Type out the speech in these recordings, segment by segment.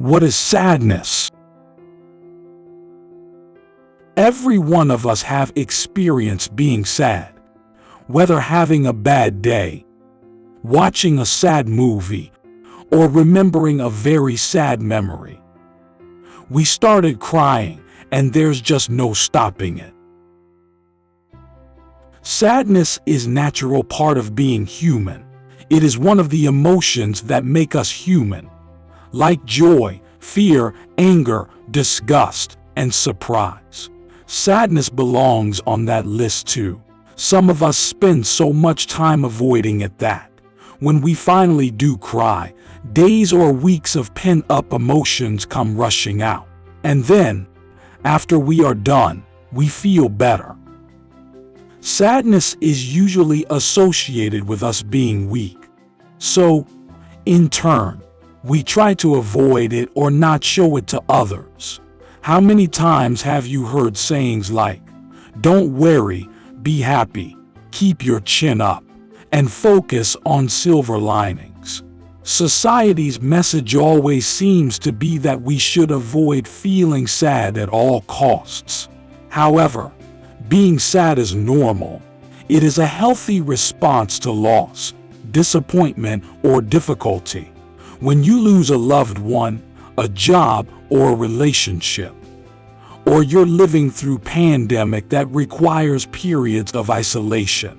What is sadness? Every one of us have experienced being sad, whether having a bad day, watching a sad movie, or remembering a very sad memory. We started crying, and there's just no stopping it. Sadness is a natural part of being human. It is one of the emotions that make us human, like joy, fear, anger, disgust, and surprise. Sadness belongs on that list too. Some of us spend so much time avoiding it that, when we finally do cry, days or weeks of pent-up emotions come rushing out. And then, after we are done, we feel better. Sadness is usually associated with us being weak. So, in turn, we try to avoid it or not show it to others. How many times have you heard sayings like, "Don't worry, be happy, keep your chin up, and focus on silver linings"? Society's message always seems to be that we should avoid feeling sad at all costs. However, being sad is normal. It is a healthy response to loss, disappointment, or difficulty. When you lose a loved one, a job, or a relationship, or you're living through a pandemic that requires periods of isolation,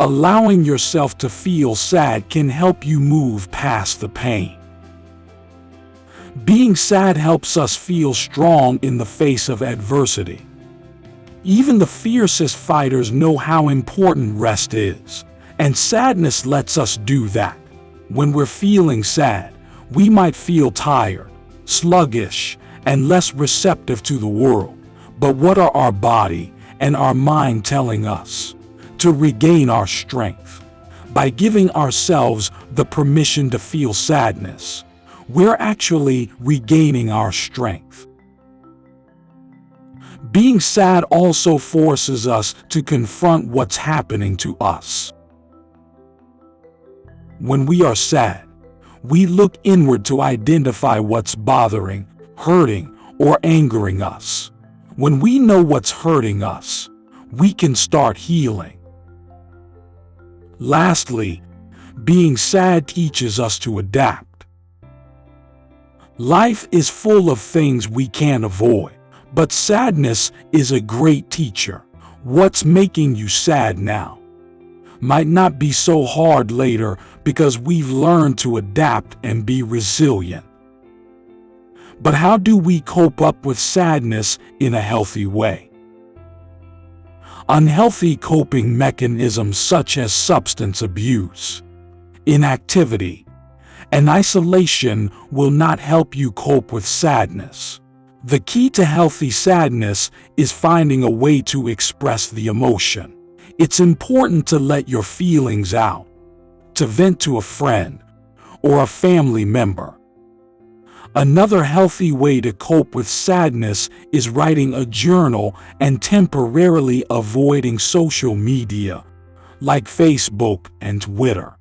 allowing yourself to feel sad can help you move past the pain. Being sad helps us feel strong in the face of adversity. Even the fiercest fighters know how important rest is, and sadness lets us do that. When we're feeling sad, we might feel tired, sluggish, and less receptive to the world. But what are our body and our mind telling us? To regain our strength. By giving ourselves the permission to feel sadness, we're actually regaining our strength. Being sad also forces us to confront what's happening to us. When we are sad, we look inward to identify what's bothering, hurting, or angering us. When we know what's hurting us, we can start healing. Lastly, being sad teaches us to adapt. Life is full of things we can't avoid, but sadness is a great teacher. What's making you sad now might not be so hard later because we've learned to adapt and be resilient. But how do we cope up with sadness in a healthy way? Unhealthy coping mechanisms such as substance abuse, inactivity, and isolation will not help you cope with sadness. The key to healthy sadness is finding a way to express the emotion. It's important to let your feelings out, to vent to a friend or a family member. Another healthy way to cope with sadness is writing a journal and temporarily avoiding social media, like Facebook and Twitter.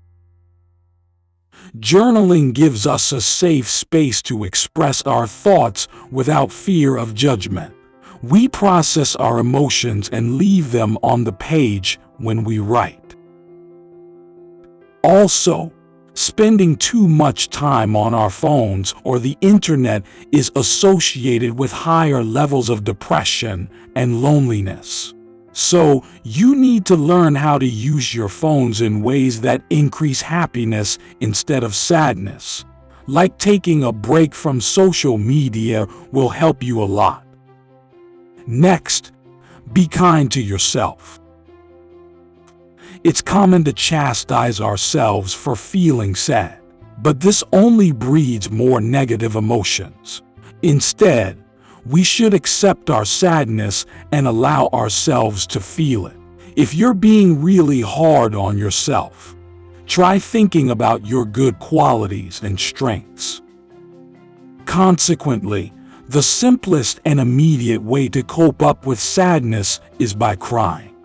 Journaling gives us a safe space to express our thoughts without fear of judgment. We process our emotions and leave them on the page when we write. Also, spending too much time on our phones or the internet is associated with higher levels of depression and loneliness. So, you need to learn how to use your phones in ways that increase happiness instead of sadness. Like taking a break from social media will help you a lot. Next, be kind to yourself. It's common to chastise ourselves for feeling sad, but this only breeds more negative emotions. Instead, we should accept our sadness and allow ourselves to feel it. If you're being really hard on yourself, try thinking about your good qualities and strengths. Consequently, the simplest and immediate way to cope up with sadness is by crying.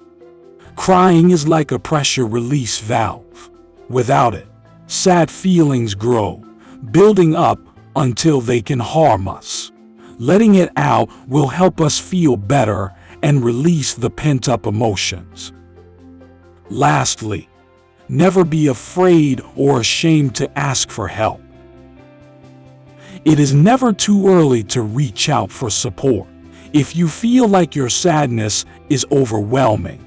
Crying is like a pressure release valve. Without it, sad feelings grow, building up until they can harm us. Letting it out will help us feel better and release the pent-up emotions. Lastly, never be afraid or ashamed to ask for help. It is never too early to reach out for support. If you feel like your sadness is overwhelming,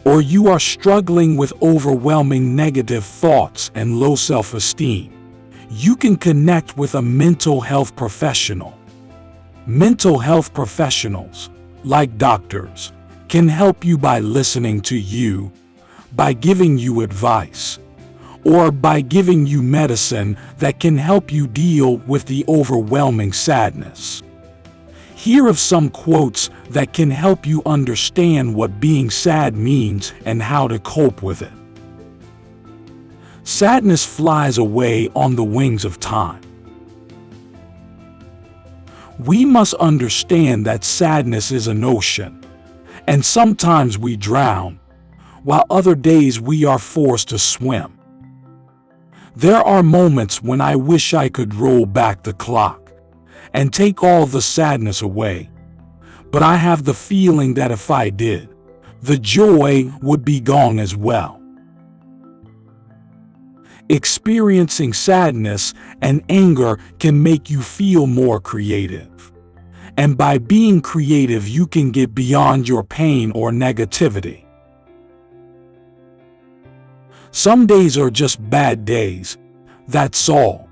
or you are struggling with overwhelming negative thoughts and low self-esteem, you can connect with a mental health professional. Mental health professionals, like doctors, can help you by listening to you, by giving you advice, or by giving you medicine that can help you deal with the overwhelming sadness. Here are some quotes that can help you understand what being sad means and how to cope with it. Sadness flies away on the wings of time. We must understand that sadness is an ocean, and sometimes we drown, while other days we are forced to swim. There are moments when I wish I could roll back the clock and take all the sadness away, but I have the feeling that if I did, the joy would be gone as well. Experiencing sadness and anger can make you feel more creative. And by being creative, you can get beyond your pain or negativity. Some days are just bad days, that's all.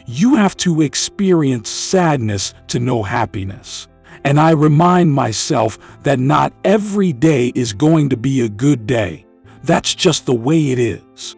You have to experience sadness to know happiness. And I remind myself that not every day is going to be a good day. That's just the way it is.